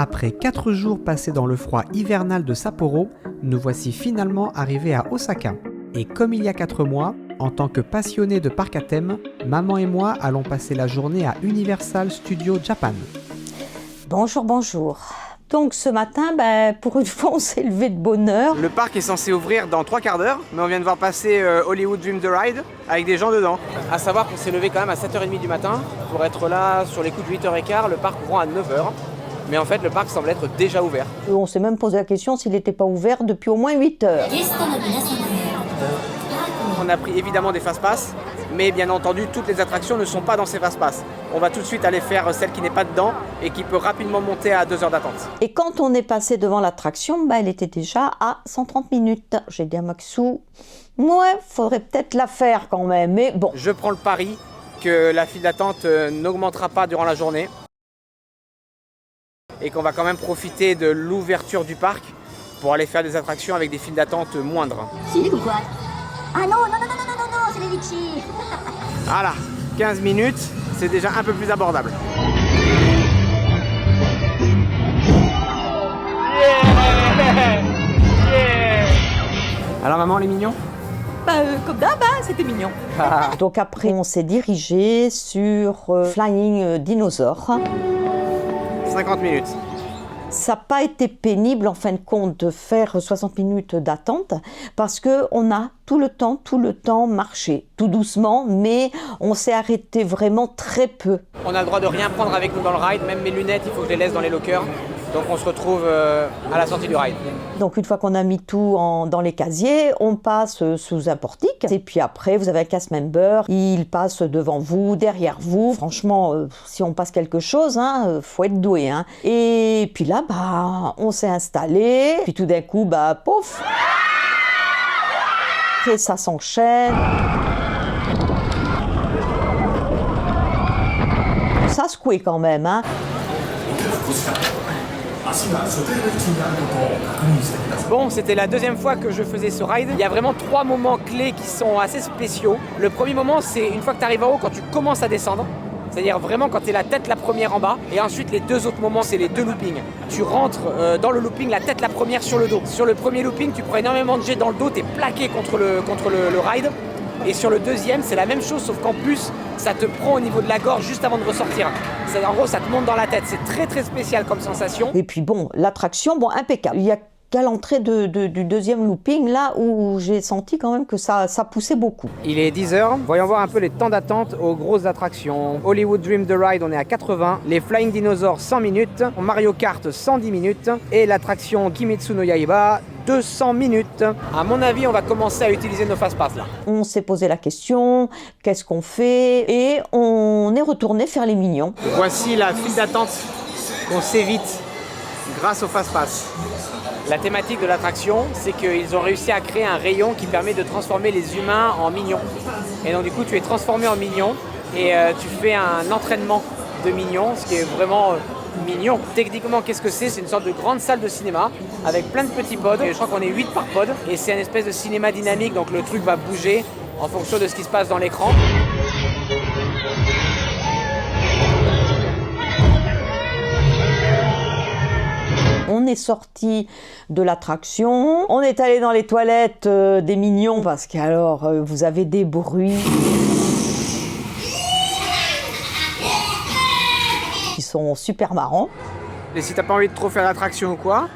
Après 4 jours passés dans le froid hivernal de Sapporo, nous voici finalement arrivés à Osaka. Et comme il y a 4 mois, en tant que passionnés de parcs à thème, maman et moi allons passer la journée à Universal Studios Japan. Bonjour, bonjour. Donc ce matin, pour une fois, on s'est levé de bonne heure. Le parc est censé ouvrir dans 3 quarts d'heure, mais on vient de voir passer Hollywood Dream the Ride avec des gens dedans. À savoir qu'on s'est levé quand même à 7h30 du matin pour être là sur les coups de 8h15, le parc ouvrant à 9h. Mais en fait, le parc semble être déjà ouvert. On s'est même posé la question s'il n'était pas ouvert depuis au moins 8 heures. On a pris évidemment des fast-pass, mais bien entendu, toutes les attractions ne sont pas dans ces fast-pass. On va tout de suite aller faire celle qui n'est pas dedans et qui peut rapidement monter à 2 heures d'attente. Et quand on est passé devant l'attraction, elle était déjà à 130 minutes. J'ai dit à Maxou, ouais, faudrait peut-être la faire quand même, mais bon. Je prends le pari que la file d'attente n'augmentera pas durant la journée et qu'on va quand même profiter de l'ouverture du parc pour aller faire des attractions avec des files d'attente moindres. Ah non, c'est les litchis. Voilà, 15 minutes, c'est déjà un peu plus abordable. Alors maman, les mignons? Comme d'hab, c'était mignon. Donc après, on s'est dirigé sur Flying Dinosaur. 50 minutes. Ça n'a pas été pénible en fin de compte de faire 60 minutes d'attente parce qu'on a tout le temps marché, tout doucement, mais on s'est arrêté vraiment très peu. On a le droit de rien prendre avec nous dans le ride, même mes lunettes, il faut que je les laisse dans les lockers. Donc on se retrouve à la sortie du ride. Donc une fois qu'on a mis tout dans les casiers, on passe sous un portique. Et puis après, vous avez un cast member, il passe devant vous, derrière vous. Franchement, si on passe quelque chose, faut être doué. Et puis là, on s'est installé. Puis tout d'un coup, pouf! Et ça s'enchaîne. Ça secouait quand même. Bon, c'était la deuxième fois que je faisais ce ride. Il y a vraiment 3 moments clés qui sont assez spéciaux. Le premier moment, c'est une fois que tu arrives en haut, quand tu commences à descendre. C'est-à-dire vraiment quand tu es la tête la première en bas. Et ensuite, les 2 autres moments, c'est les 2 loopings. Tu rentres dans le looping, la tête la première sur le dos. Sur le premier looping, tu prends énormément de jets dans le dos, tu es plaqué contre le ride. Et sur le deuxième, c'est la même chose, sauf qu'en plus, ça te prend au niveau de la gorge juste avant de ressortir. En gros, ça te monte dans la tête. C'est très très spécial comme sensation. Et puis l'attraction, impeccable. Il y a qu'à l'entrée du deuxième looping, là où j'ai senti quand même que ça poussait beaucoup. Il est 10h. Voyons voir un peu les temps d'attente aux grosses attractions. Hollywood Dream the Ride, on est à 80. Les Flying Dinosaurs, 100 minutes. Mario Kart, 110 minutes. Et l'attraction Kimetsu no Yaiba, 200 minutes. À mon avis, on va commencer à utiliser nos fast-pass là. On s'est posé la question, qu'est-ce qu'on fait? Et on est retourné faire les mignons. Voici la file d'attente qu'on s'évite grâce au fast-pass. La thématique de l'attraction, c'est qu'ils ont réussi à créer un rayon qui permet de transformer les humains en mignons. Et donc du coup, tu es transformé en mignon et tu fais un entraînement de mignon, ce qui est vraiment mignon. Techniquement, qu'est-ce que c'est? C'est une sorte de grande salle de cinéma avec plein de petits pods. Et je crois qu'on est 8 par pod. Et c'est une espèce de cinéma dynamique, donc le truc va bouger en fonction de ce qui se passe dans l'écran. On est sorti de l'attraction, on est allé dans les toilettes des mignons parce qu'alors vous avez des bruits qui sont super marrants. Et si t'as pas envie de trop faire l'attraction ou quoi,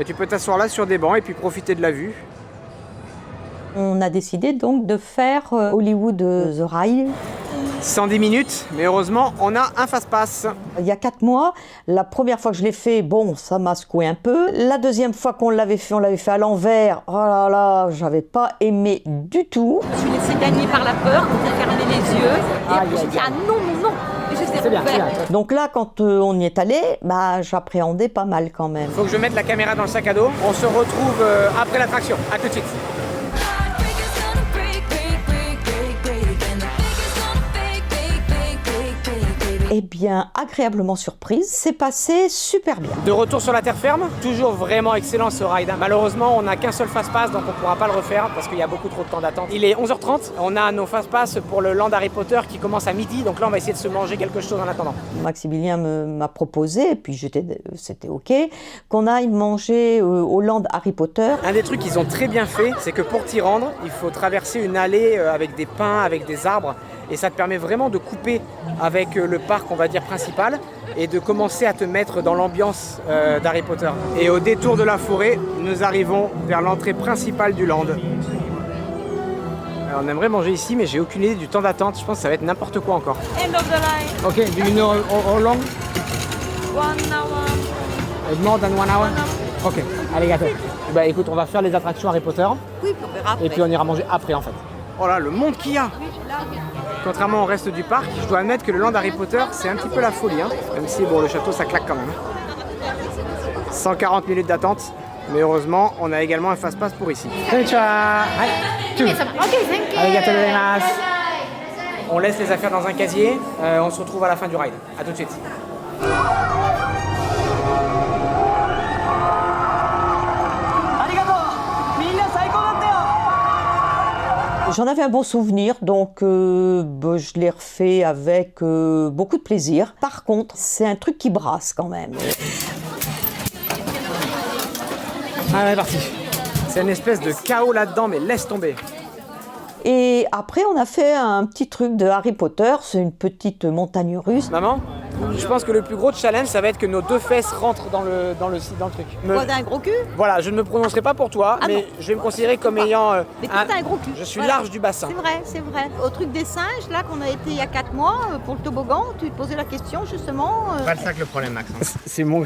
tu peux t'asseoir là sur des bancs et puis profiter de la vue. On a décidé donc de faire Hollywood The Ride. 110 minutes, mais heureusement, on a un fast-pass. Il y a 4 mois, la première fois que je l'ai fait, ça m'a secoué un peu. La deuxième fois qu'on l'avait fait, on l'avait fait à l'envers. Oh là là, j'avais pas aimé du tout. Je suis laissée gagner par la peur, j'ai fermé les yeux. Et après, j'ai dit non. Et je sais faire. Donc là, quand on y est allé, j'appréhendais pas mal quand même. Faut que je mette la caméra dans le sac à dos. On se retrouve après l'attraction. À tout de suite. Eh bien, agréablement surprise, c'est passé super bien. De retour sur la terre ferme, toujours vraiment excellent ce ride. Malheureusement, on n'a qu'un seul fast-pass, donc on ne pourra pas le refaire parce qu'il y a beaucoup trop de temps d'attente. Il est 11h30, on a nos fast-pass pour le Land Harry Potter qui commence à midi, donc là on va essayer de se manger quelque chose en attendant. Maximilien m'a proposé, et puis c'était ok, qu'on aille manger au Land Harry Potter. Un des trucs qu'ils ont très bien fait, c'est que pour t'y rendre, il faut traverser une allée avec des pins, avec des arbres, et ça te permet vraiment de couper avec le parc, on va dire, principal, et de commencer à te mettre dans l'ambiance d'Harry Potter. Et au détour de la forêt, nous arrivons vers l'entrée principale du land. Alors, on aimerait manger ici, mais j'ai aucune idée du temps d'attente. Je pense que ça va être n'importe quoi encore. End of the line. Ok, do you know how long? 1 hour. More than 1 hour? Ok, allez gâteau. Bah écoute, on va faire les attractions Harry Potter. Oui, puis on verra après. Et puis on ira manger après en fait. Oh là, le monde qu'il y a! Contrairement au reste du parc, je dois admettre que le land Harry Potter, c'est un petit peu la folie. Hein. Même si bon, le château, ça claque quand même. 140 minutes d'attente. Mais heureusement, on a également un fast-pass pour ici. On laisse les affaires dans un casier. On se retrouve à la fin du ride. A tout de suite. J'en avais un bon souvenir, donc je l'ai refait avec beaucoup de plaisir. Par contre, c'est un truc qui brasse quand même. Allez, parti. C'est une espèce de chaos là-dedans, mais laisse tomber. Et après, on a fait un petit truc de Harry Potter, c'est une petite montagne russe. Maman, je pense que le plus gros challenge, ça va être que nos deux fesses rentrent dans le truc. Quoi, t'as un gros cul? Voilà, je ne me prononcerai pas pour toi, mais je vais me considérer comme ayant... Mais toi, t'as un gros cul. Je suis Voilà. large du bassin. C'est vrai, c'est vrai. Au truc des singes, là, qu'on a été il y a 4 mois, pour le toboggan, tu te posais la question, justement. Pas le sac le problème, Max. C'est mon... Non,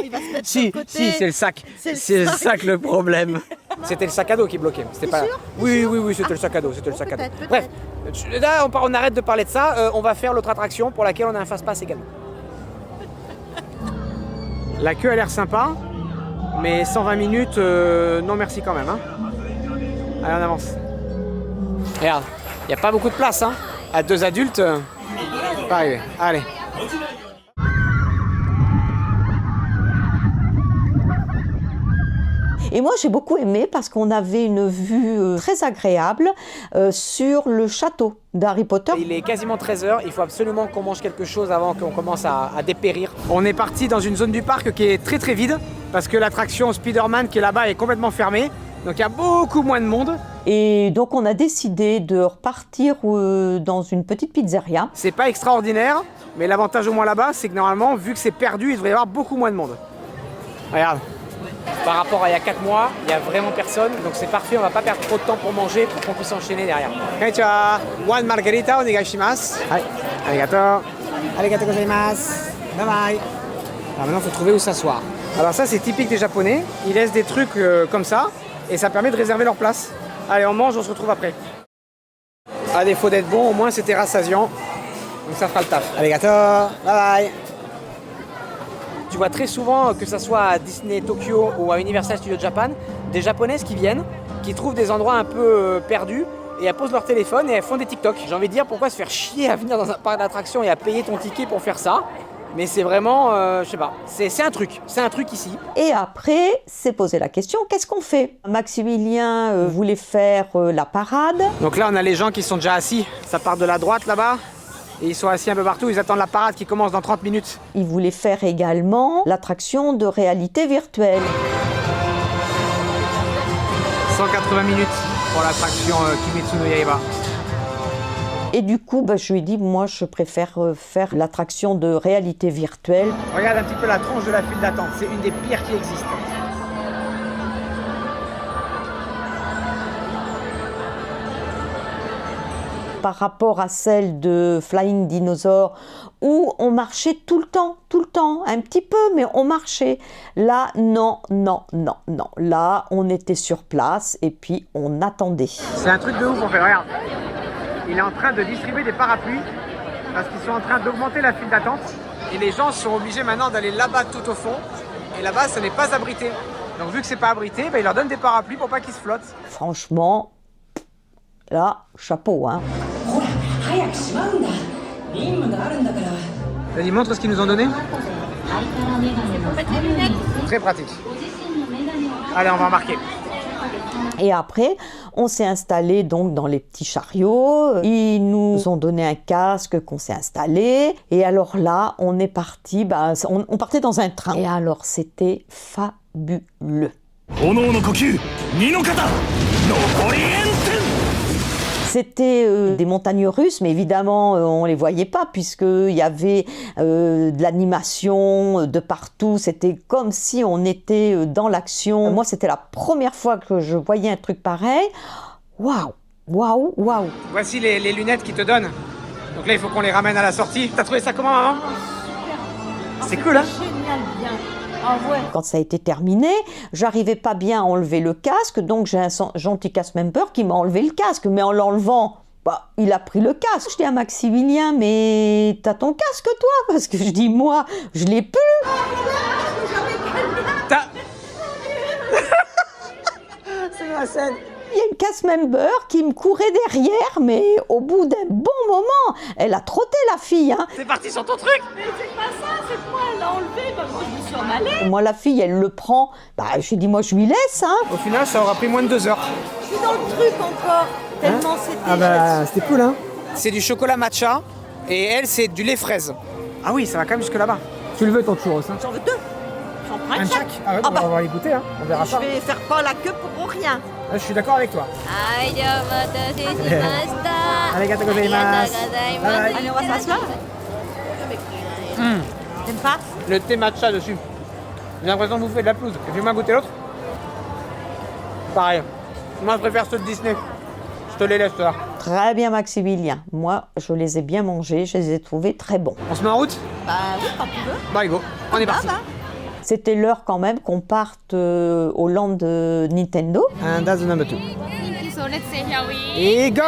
il va se mettre sur Si, le côté. si, c'est le sac. C'est le le sac. sac le problème. C'était le sac à dos qui bloquait. C'était pas... sûr? Oui, c'était le sac à dos. C'était le sac à dos. peut-être. Bref, là, on arrête de parler de ça. On va faire l'autre attraction pour laquelle on a un fast-pass également. La queue a l'air sympa, mais 120 minutes, non merci quand même. Hein. Allez, on avance. Regarde, il n'y a pas beaucoup de place. Hein. À 2 adultes, pas arrivé. Allez. Et moi, j'ai beaucoup aimé parce qu'on avait une vue très agréable sur le château d'Harry Potter. Il est quasiment 13h, il faut absolument qu'on mange quelque chose avant qu'on commence à dépérir. On est parti dans une zone du parc qui est très très vide parce que l'attraction Spider-Man qui est là-bas est complètement fermée. Donc il y a beaucoup moins de monde. Et donc, on a décidé de repartir dans une petite pizzeria. C'est pas extraordinaire, mais l'avantage au moins là-bas, c'est que normalement, vu que c'est perdu, il devrait y avoir beaucoup moins de monde. Regarde. Par rapport à il y a 4 mois, il n'y a vraiment personne, donc c'est parfait, on va pas perdre trop de temps pour manger pour qu'on puisse enchaîner derrière. Konnichiwa, one margarita onegaishimasu. Arigato. Arigato gozaimasu. Bye bye. Alors maintenant, il faut trouver où s'asseoir. Alors ça, c'est typique des Japonais, ils laissent des trucs comme ça, et ça permet de réserver leur place. Allez, on mange, on se retrouve après. À défaut d'être bon, au moins c'était rassasiant, donc ça fera le taf. Arigato. Bye bye. Tu vois très souvent, que ce soit à Disney Tokyo ou à Universal Studios Japan, des japonaises qui viennent, qui trouvent des endroits un peu perdus et elles posent leur téléphone et elles font des TikTok. J'ai envie de dire, pourquoi se faire chier à venir dans un parc d'attractions et à payer ton ticket pour faire ça? Mais c'est vraiment, je sais pas, c'est un truc ici. Et après, s'est posé la question, qu'est-ce qu'on fait? Maximilien voulait faire la parade. Donc là, on a les gens qui sont déjà assis, ça part de la droite là-bas. Et ils sont assis un peu partout, ils attendent la parade qui commence dans 30 minutes. Il voulait faire également l'attraction de réalité virtuelle. 180 minutes pour l'attraction Kimetsu no Yaiba. Et du coup, je lui ai dit, moi, je préfère faire l'attraction de réalité virtuelle. Regarde un petit peu la tronche de la file d'attente, c'est une des pires qui existent. Par rapport à celle de Flying Dinosaur, où on marchait tout le temps, un petit peu, mais on marchait. Là, non. Là, on était sur place et puis on attendait. C'est un truc de ouf, en fait, regarde. Il est en train de distribuer des parapluies parce qu'ils sont en train d'augmenter la file d'attente. Et les gens sont obligés maintenant d'aller là-bas tout au fond. Et là-bas, ça n'est pas abrité. Donc vu que c'est pas abrité, il leur donne des parapluies pour pas qu'ils se flottent. Franchement, là, chapeau, hein. Vas-y, montre ce qu'ils nous ont donné. Très pratique. Allez, on va embarquer. Et après, on s'est installé donc dans les petits chariots. Ils nous ont donné un casque qu'on s'est installé. Et alors là, on est parti. On partait dans un train. Et alors, c'était fabuleux. C'était des montagnes russes, mais évidemment, on ne les voyait pas, puisqu'il y avait de l'animation de partout. C'était comme si on était dans l'action. Moi, c'était la première fois que je voyais un truc pareil. Waouh, waouh, waouh. Voici les lunettes qu'ils te donnent. Donc là, il faut qu'on les ramène à la sortie. T'as trouvé ça comment, maman? C'est cool, hein? Génial, bien. Ah ouais. Quand ça a été terminé, j'arrivais pas bien à enlever le casque, donc j'ai un gentil cast member qui m'a enlevé le casque, mais en l'enlevant, il a pris le casque. Je dis à Maximilien, mais t'as ton casque toi? Parce que je dis, moi, je l'ai plus. T'as... C'est la scène. Il y a une cast member qui me courait derrière, mais au bout d'un bon moment, elle a trotté la fille. Hein. C'est parti sur ton truc. Mais c'est pas ça, c'est que moi, elle l'a enlevé, moi je me suis emballée. Moi, la fille, elle le prend. Je lui dis, moi, je lui laisse. Hein. Au final, ça aura pris moins de 2 heures. Je suis dans le truc encore, tellement c'était... c'était cool, hein. C'est du chocolat matcha, et elle, c'est du lait fraise. Ah oui, ça va quand même jusque là-bas. Tu le veux, ton churros, hein? J'en veux 2. J'en prends Un chaque. Ah ouais, on va y goûter, hein. On verra Je ça. vais faire pas la queue pour rien. Je suis d'accord avec toi. Arigatou gozaimasu. Allez, on va s'asseoir. T'aimes pas? Le thé matcha dessus. J'ai l'impression de bouffer de la pelouse. Et puis moi goûter l'autre. Pareil. Moi je préfère ceux de Disney. Je te les laisse toi. Très bien, Maximilien. Moi, je les ai bien mangés. Je les ai trouvés très bons. On se met en route? Bah oui, quand tu veux. Bah go. On est parti. C'était l'heure quand même qu'on parte au land de Nintendo. And that's the number 2. So let's say here we Et go!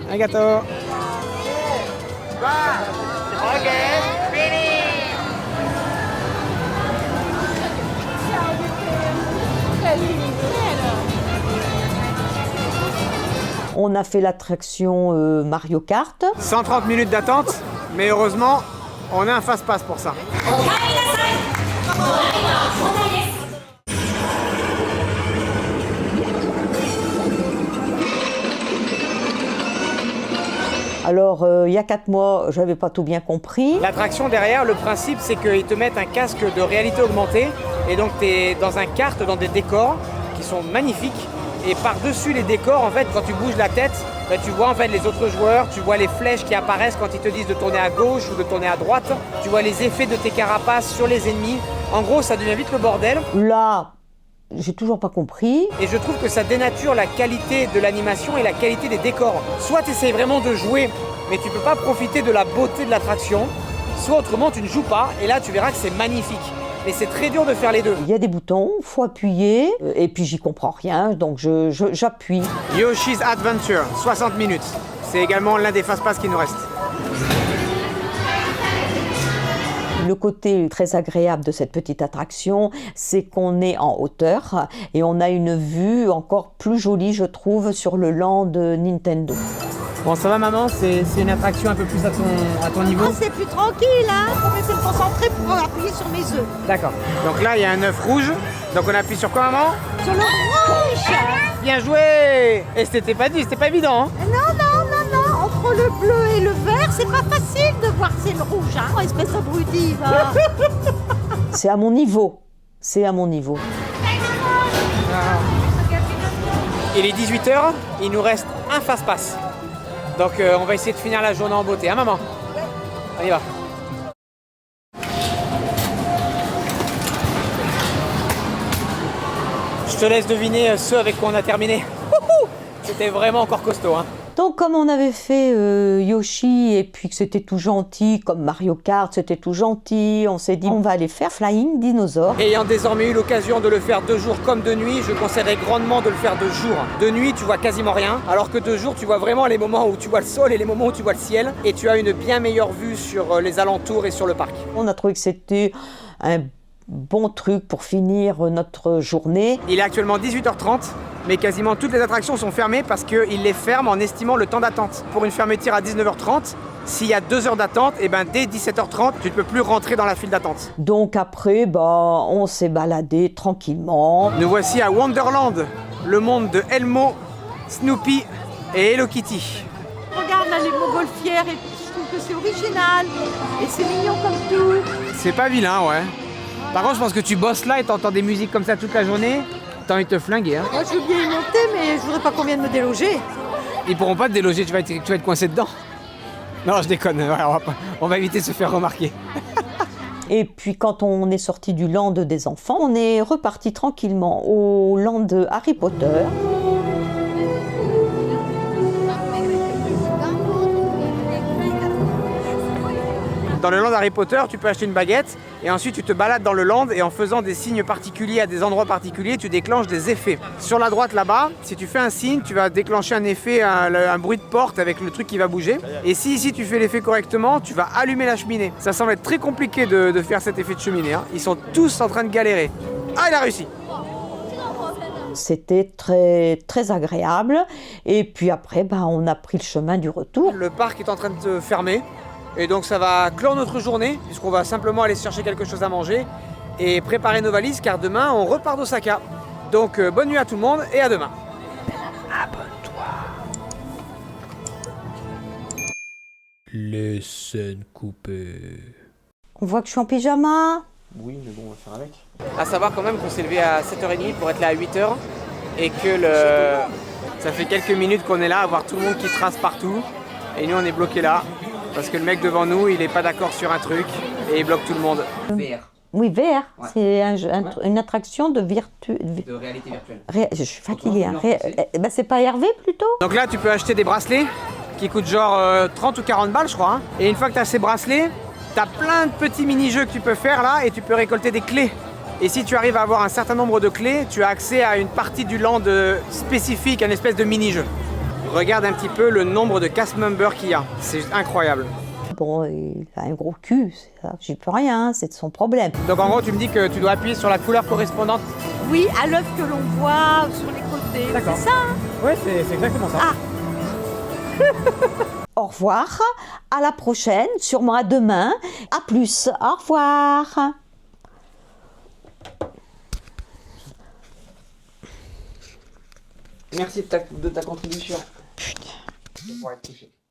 Arigato. On a fait l'attraction Mario Kart. 130 minutes d'attente, mais heureusement, on a un fast-pass pour ça. Alors, il y a 4 mois, je n'avais pas tout bien compris. L'attraction derrière, le principe, c'est qu'ils te mettent un casque de réalité augmentée. Et donc, tu es dans un kart, dans des décors qui sont magnifiques. Et par-dessus les décors, en fait, quand tu bouges la tête, tu vois en fait les autres joueurs, tu vois les flèches qui apparaissent quand ils te disent de tourner à gauche ou de tourner à droite. Tu vois les effets de tes carapaces sur les ennemis. En gros, ça devient vite le bordel. Là, j'ai toujours pas compris. Et je trouve que ça dénature la qualité de l'animation et la qualité des décors. Soit tu essayes vraiment de jouer, mais tu peux pas profiter de la beauté de l'attraction. Soit autrement, tu ne joues pas, et là, tu verras que c'est magnifique. Mais c'est très dur de faire les deux. Il y a des boutons, faut appuyer, et puis j'y comprends rien, donc j'appuie. Yoshi's Adventure, 60 minutes. C'est également l'un des fast-pass qui nous reste. Le côté très agréable de cette petite attraction, c'est qu'on est en hauteur et on a une vue encore plus jolie, je trouve, sur le land de Nintendo. Bon, ça va maman, c'est une attraction un peu plus à ton niveau. C'est plus tranquille, hein. Faut rester concentré pour appuyer sur mes œufs. D'accord. Donc là, il y a un œuf rouge. Donc on appuie sur quoi, maman? Sur le rouge. Bien joué! Et c'était pas évident, hein? Non, entre le bleu et le vert, c'est pas facile de voir c'est le rouge, hein. Oh, espèce d'abruti, va. C'est à mon niveau. C'est à mon niveau. Il est 18h, il nous reste un fast-pass. Donc on va essayer de finir la journée en beauté, hein maman? On y va. Je te laisse deviner ce avec quoi on a terminé. C'était vraiment encore costaud, hein. Donc comme on avait fait Yoshi et puis que c'était tout gentil, comme Mario Kart, c'était tout gentil, on s'est dit on va aller faire Flying Dinosaur. Ayant désormais eu l'occasion de le faire de jour comme de nuit, je conseillerais grandement de le faire de jour. De nuit, tu vois quasiment rien, alors que de jour, tu vois vraiment les moments où tu vois le sol et les moments où tu vois le ciel, et tu as une bien meilleure vue sur les alentours et sur le parc. On a trouvé que c'était un bon truc pour finir notre journée. Il est actuellement 18h30, mais quasiment toutes les attractions sont fermées parce qu'ils les ferment en estimant le temps d'attente. Pour une fermeture à 19h30, s'il y a 2 heures d'attente, et ben dès 17h30, tu ne peux plus rentrer dans la file d'attente. Donc après, on s'est baladé tranquillement. Nous voici à Wonderland, le monde de Elmo, Snoopy et Hello Kitty. Regarde là les montgolfières et je trouve que c'est original. Et c'est mignon comme tout. C'est pas vilain, ouais. Par contre, je pense que tu bosses là et t'entends des musiques comme ça toute la journée, t'as envie de te flinguer. Hein. Moi je veux bien y monter mais je voudrais pas qu'on vienne me déloger. Ils pourront pas te déloger, tu vas être coincé dedans. Non, je déconne, ouais, on va éviter de se faire remarquer. Et puis quand on est sorti du land des enfants, on est reparti tranquillement au land de Harry Potter. Dans le land Harry Potter, tu peux acheter une baguette et ensuite tu te balades dans le land et en faisant des signes particuliers à des endroits particuliers, tu déclenches des effets. Sur la droite là-bas, si tu fais un signe, tu vas déclencher un effet, un bruit de porte avec le truc qui va bouger. Et si ici tu fais l'effet correctement, tu vas allumer la cheminée. Ça semble être très compliqué de faire cet effet de cheminée. Hein. Ils sont tous en train de galérer. Ah, il a réussi! C'était très, très agréable. Et puis après, on a pris le chemin du retour. Le parc est en train de se fermer. Et donc ça va clore notre journée, puisqu'on va simplement aller chercher quelque chose à manger et préparer nos valises, car demain on repart d'Osaka. Donc bonne nuit à tout le monde et à demain. Abonne-toi. Les scènes coupées. On voit que je suis en pyjama. Oui, mais bon, on va faire avec. À savoir quand même qu'on s'est levé à 7h30 pour être là à 8h et que ça fait quelques minutes qu'on est là à voir tout le monde qui trace partout. Et nous on est bloqués là. Parce que le mec devant nous, il est pas d'accord sur un truc et il bloque tout le monde. VR. Oui, VR. Ouais. C'est une attraction de De réalité virtuelle. Je suis fatiguée. Hein. C'est pas Hervé plutôt? Donc là, tu peux acheter des bracelets qui coûtent genre 30 ou 40 balles, je crois. Hein. Et une fois que tu as ces bracelets, tu as plein de petits mini-jeux que tu peux faire là et tu peux récolter des clés. Et si tu arrives à avoir un certain nombre de clés, tu as accès à une partie du land spécifique, une espèce de mini-jeu. Regarde un petit peu le nombre de cast members qu'il y a. C'est incroyable. Bon, il a un gros cul, j'y peux rien, c'est de son problème. Donc en gros, tu me dis que tu dois appuyer sur la couleur correspondante. Oui, à l'œuf que l'on voit sur les côtés. D'accord. C'est ça hein? Ouais, c'est exactement ça. Au revoir, à la prochaine, sûrement à demain. À plus, au revoir. Merci de ta contribution. Putain.